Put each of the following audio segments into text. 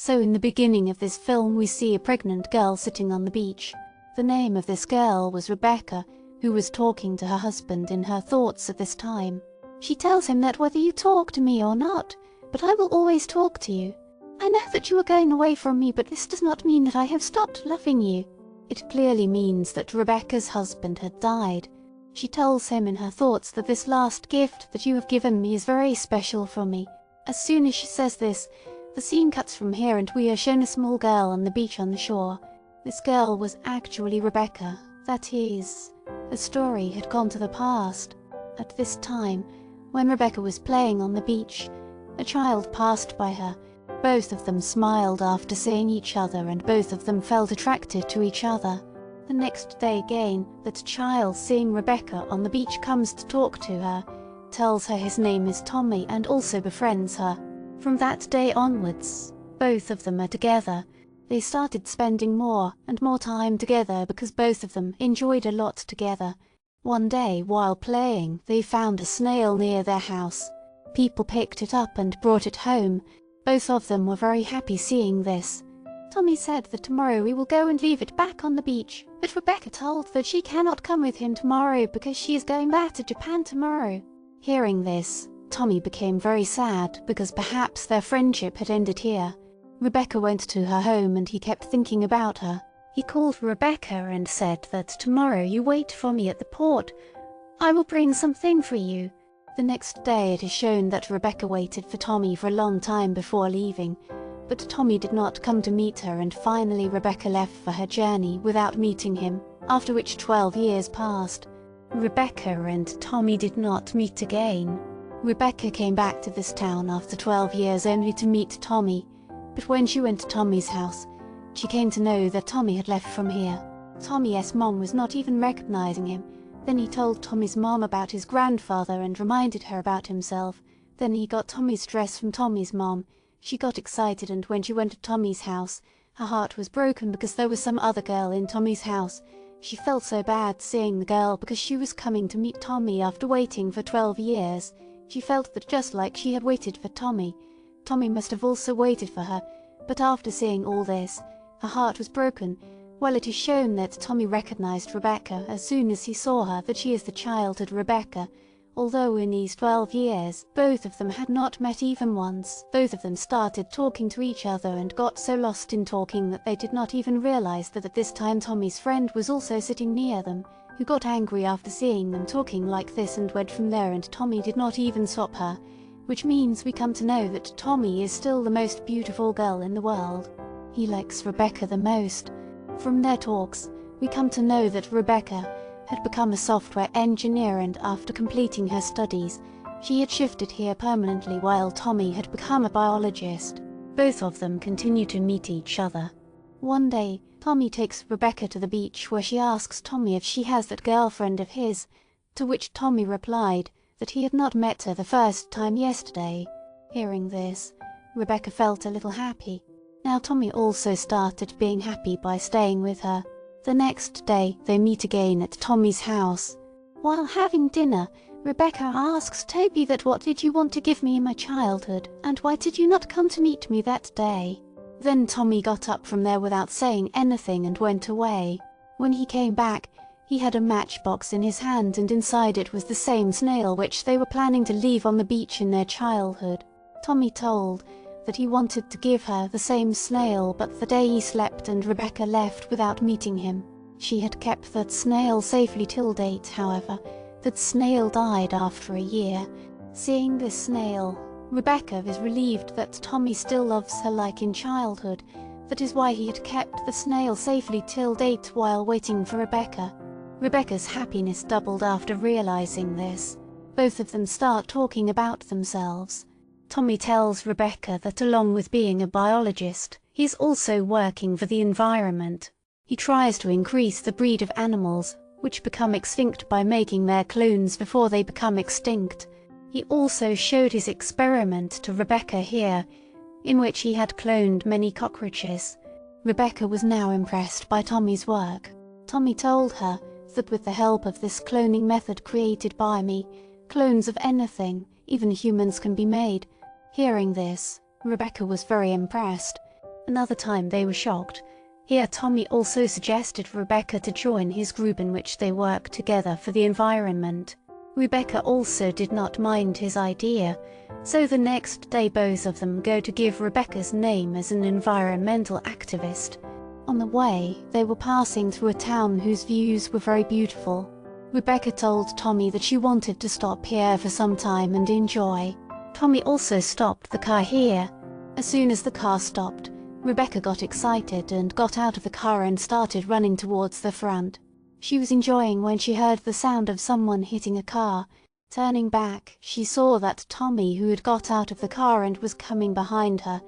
So in the beginning of this film we see a pregnant girl sitting on the beach. The name of this girl was Rebecca, who was talking to her husband in her thoughts at this time. She tells him that whether you talk to me or not, but I will always talk to you. I know that you are going away from me, but this does not mean that I have stopped loving you. It clearly means that Rebecca's husband had died. She tells him in her thoughts that this last gift that you have given me is very special for me. As soon as she says this, the scene cuts from here and we are shown a small girl on the beach on the shore. This girl was actually Rebecca. That is, the story had gone to the past. At this time, when Rebecca was playing on the beach, a child passed by her. Both of them smiled after seeing each other and both of them felt attracted to each other. The next day again, that child seeing Rebecca on the beach comes to talk to her, tells her his name is Tommy and also befriends her. From that day onwards, both of them are together. They started spending more and more time together because both of them enjoyed a lot together. One day, while playing, they found a snail near their house. People picked it up and brought it home. Both of them were very happy seeing this. Tommy said that tomorrow we will go and leave it back on the beach, but Rebecca told that she cannot come with him tomorrow because she is going back to Japan tomorrow. Hearing this, Tommy became very sad because perhaps their friendship had ended here. Rebecca went to her home and he kept thinking about her. He called Rebecca and said that tomorrow you wait for me at the port. I will bring something for you. The next day it is shown that Rebecca waited for Tommy for a long time before leaving, but Tommy did not come to meet her and finally Rebecca left for her journey without meeting him, after which 12 years passed. Rebecca and Tommy did not meet again. Rebecca came back to this town after 12 years only to meet Tommy, but when she went to Tommy's house, she came to know that Tommy had left from here. Tommy's mom was not even recognizing him. Then he told Tommy's mom about his grandfather and reminded her about himself. Then he got Tommy's dress from Tommy's mom. She got excited and when she went to Tommy's house, her heart was broken because there was some other girl in Tommy's house. She felt so bad seeing the girl because she was coming to meet Tommy after waiting for 12 years. She felt that just like she had waited for Tommy, Tommy must have also waited for her, but after seeing all this, her heart was broken. Well, it is shown that Tommy recognized Rebecca as soon as he saw her, that she is the childhood Rebecca. Although in these 12 years, both of them had not met even once, both of them started talking to each other and got so lost in talking that they did not even realize that at this time Tommy's friend was also sitting near them, who got angry after seeing them talking like this and went from there, and Tommy did not even stop her, which means we come to know that Tommy is still the most beautiful girl in the world. He likes Rebecca the most. From their talks, we come to know that Rebecca had become a software engineer and after completing her studies, she had shifted here permanently while Tommy had become a biologist. Both of them continue to meet each other. One day, Tommy takes Rebecca to the beach where she asks Tommy if she has that girlfriend of his, to which Tommy replied that he had not met her the first time yesterday. Hearing this, Rebecca felt a little happy. Now Tommy also started being happy by staying with her. The next day they meet again at Tommy's house. While having dinner, Rebecca asks Toby that what did you want to give me in my childhood, and why did you not come to meet me that day? Then Tommy got up from there without saying anything and went away. When he came back, he had a matchbox in his hand and inside it was the same snail which they were planning to leave on the beach in their childhood. Tommy told that he wanted to give her the same snail, but the day he slept and Rebecca left without meeting him. She had kept that snail safely till date, however. That snail died after a year. Seeing this snail, Rebecca is relieved that Tommy still loves her like in childhood. That is why he had kept the snail safely till date while waiting for Rebecca. Rebecca's happiness doubled after realizing this. Both of them start talking about themselves. Tommy tells Rebecca that along with being a biologist, he is also working for the environment. He tries to increase the breed of animals, which become extinct by making their clones before they become extinct. He also showed his experiment to Rebecca here, in which he had cloned many cockroaches. Rebecca was now impressed by Tommy's work. Tommy told her that with the help of this cloning method created by me, clones of anything, even humans, can be made. Hearing this, Rebecca was very impressed. Another time they were shocked. Here Tommy also suggested Rebecca to join his group in which they work together for the environment. Rebecca also did not mind his idea, so the next day both of them go to give Rebecca's name as an environmental activist. On the way, they were passing through a town whose views were very beautiful. Rebecca told Tommy that she wanted to stop here for some time and enjoy. Tommy also stopped the car here. As soon as the car stopped, Rebecca got excited and got out of the car and started running towards the front. She was enjoying when she heard the sound of someone hitting a car. Turning back, she saw that Tommy, who had got out of the car and was coming behind her,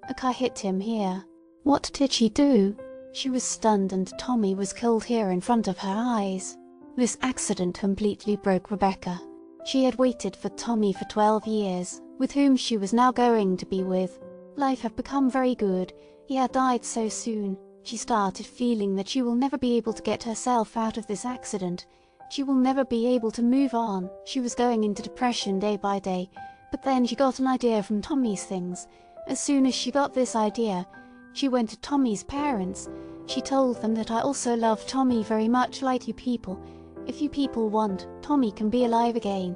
a car hit him here. What did she do? She was stunned and Tommy was killed here in front of her eyes. This accident completely broke Rebecca. She had waited for Tommy for 12 years, with whom she was now going to be with. Life had become very good. He had died so soon. She started feeling that she will never be able to get herself out of this accident. She will never be able to move on. She was going into depression day by day. But then she got an idea from Tommy's things. As soon as she got this idea, she went to Tommy's parents. She told them that I also love Tommy very much like you people. If you people want, Tommy can be alive again.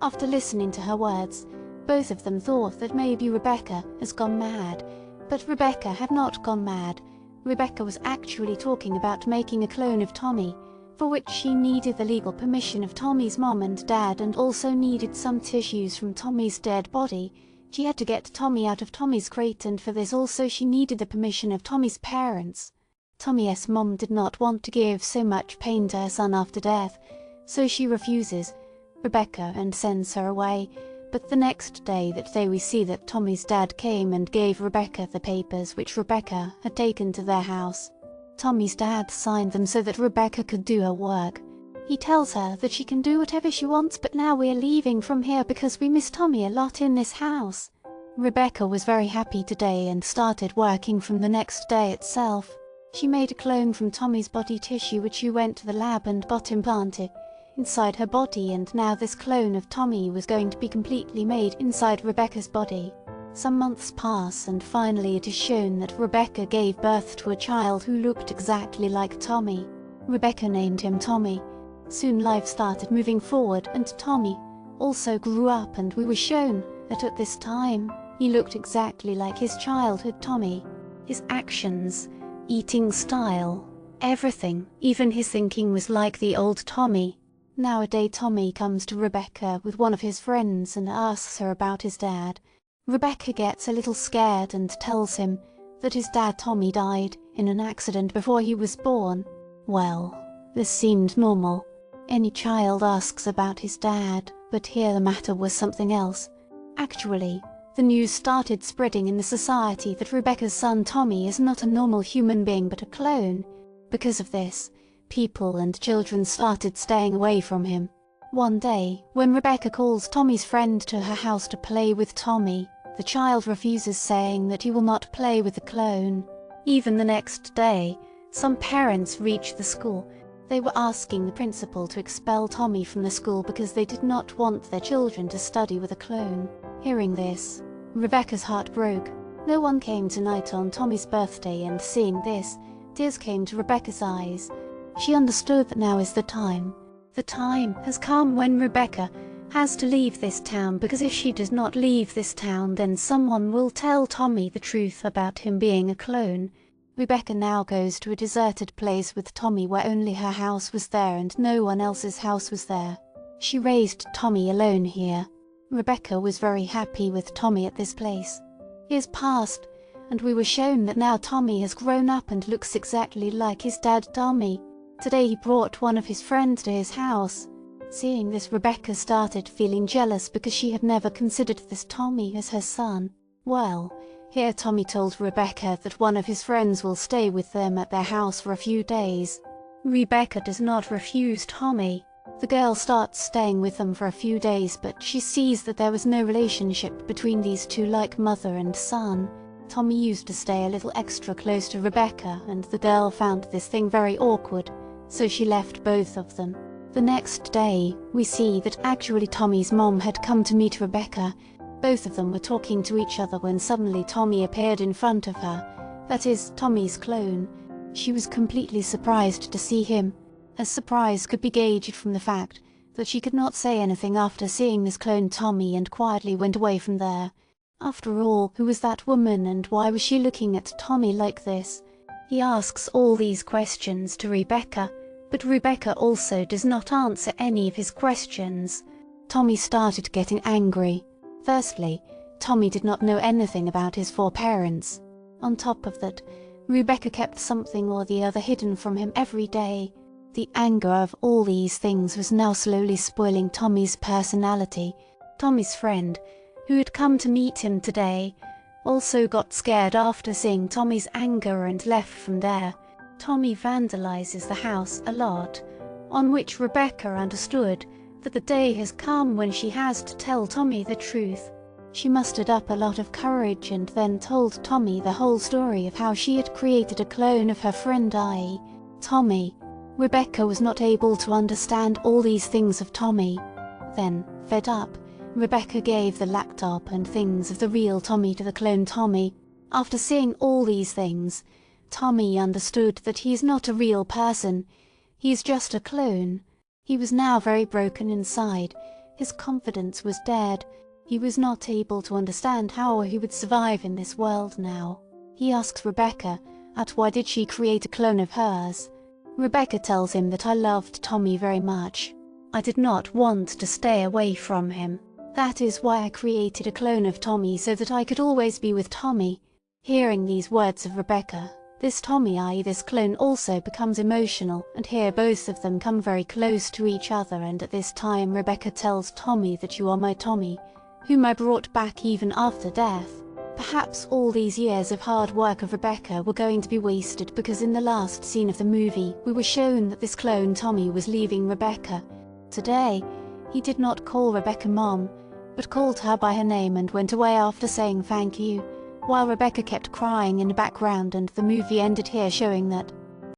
After listening to her words, both of them thought that maybe Rebecca has gone mad. But Rebecca had not gone mad. Rebecca was actually talking about making a clone of Tommy, for which she needed the legal permission of Tommy's mom and dad and also needed some tissues from Tommy's dead body. She had to get Tommy out of Tommy's crate, and for this also she needed the permission of Tommy's parents. Tommy's mom did not want to give so much pain to her son after death, so she refuses Rebecca and sends her away. But the next day we see that Tommy's dad came and gave Rebecca the papers which Rebecca had taken to their house. Tommy's dad signed them so that Rebecca could do her work. He tells her that she can do whatever she wants, but now we are leaving from here because we miss Tommy a lot in this house. Rebecca was very happy today and started working from the next day itself. She made a clone from Tommy's body tissue which she went to the lab and got implanted inside her body, and now this clone of Tommy was going to be completely made inside Rebecca's body. Some months pass and finally it is shown that Rebecca gave birth to a child who looked exactly like Tommy. Rebecca named him Tommy. Soon life started moving forward and Tommy also grew up, and we were shown that at this time he looked exactly like his childhood Tommy. His actions, eating style, everything, even his thinking was like the old Tommy. Nowadays Tommy comes to Rebecca with one of his friends and asks her about his dad. Rebecca gets a little scared and tells him that his dad Tommy died in an accident before he was born. Well, this seemed normal. Any child asks about his dad, but here the matter was something else. Actually, the news started spreading in the society that Rebecca's son Tommy is not a normal human being but a clone. Because of this, people and children started staying away from him. One day, when Rebecca calls Tommy's friend to her house to play with Tommy, the child refuses, saying that he will not play with the clone. Even the next day, some parents reached the school. They were asking the principal to expel Tommy from the school because they did not want their children to study with a clone. Hearing this, Rebecca's heart broke. No one came tonight on Tommy's birthday, and seeing this, tears came to Rebecca's eyes. She understood that now is the time. The time has come when Rebecca has to leave this town, because if she does not leave this town, then someone will tell Tommy the truth about him being a clone. Rebecca now goes to a deserted place with Tommy where only her house was there and no one else's house was there. She raised Tommy alone here. Rebecca was very happy with Tommy at this place. Years passed, and we were shown that now Tommy has grown up and looks exactly like his dad Tommy. Today he brought one of his friends to his house. Seeing this, Rebecca started feeling jealous because she had never considered this Tommy as her son. Well, here Tommy told Rebecca that one of his friends will stay with them at their house for a few days. Rebecca does not refuse Tommy. The girl starts staying with them for a few days, but she sees that there was no relationship between these two like mother and son. Tommy used to stay a little extra close to Rebecca, and the girl found this thing very awkward, so she left both of them. The next day, we see that actually Tommy's mom had come to meet Rebecca. Both of them were talking to each other when suddenly Tommy appeared in front of her. that is, Tommy's clone. She was completely surprised to see him, as surprise could be gauged from the fact that she could not say anything after seeing this clone Tommy and quietly went away from there. After all, who was that woman and why was she looking at Tommy like this? He asks all these questions to Rebecca, but Rebecca also does not answer any of his questions. Tommy started getting angry. Firstly, Tommy did not know anything about his 4 parents. On top of that, Rebecca kept something or the other hidden from him every day. The anger of all these things was now slowly spoiling Tommy's personality. Tommy's friend, who had come to meet him today, also got scared after seeing Tommy's anger and left from there. Tommy vandalizes the house a lot, on which Rebecca understood that the day has come when she has to tell Tommy the truth. She mustered up a lot of courage and then told Tommy the whole story of how she had created a clone of her friend, i.e. Tommy. Rebecca was not able to understand all these things of Tommy. Then, fed up, Rebecca gave the laptop and things of the real Tommy to the clone Tommy. After seeing all these things, Tommy understood that he is not a real person. He is just a clone. He was now very broken inside. His confidence was dead. He was not able to understand how he would survive in this world now. He asks Rebecca why did she create a clone of hers. Rebecca tells him that I loved Tommy very much. I did not want to stay away from him. That is why I created a clone of Tommy so that I could always be with Tommy. Hearing these words of Rebecca, this Tommy, i.e. this clone, also becomes emotional, and here both of them come very close to each other, and at this time Rebecca tells Tommy that you are my Tommy, whom I brought back even after death. Perhaps all these years of hard work of Rebecca were going to be wasted because in the last scene of the movie we were shown that this clone Tommy was leaving Rebecca. Today, he did not call Rebecca Mom, but called her by her name and went away after saying thank you, while Rebecca kept crying in the background, and the movie ended here showing that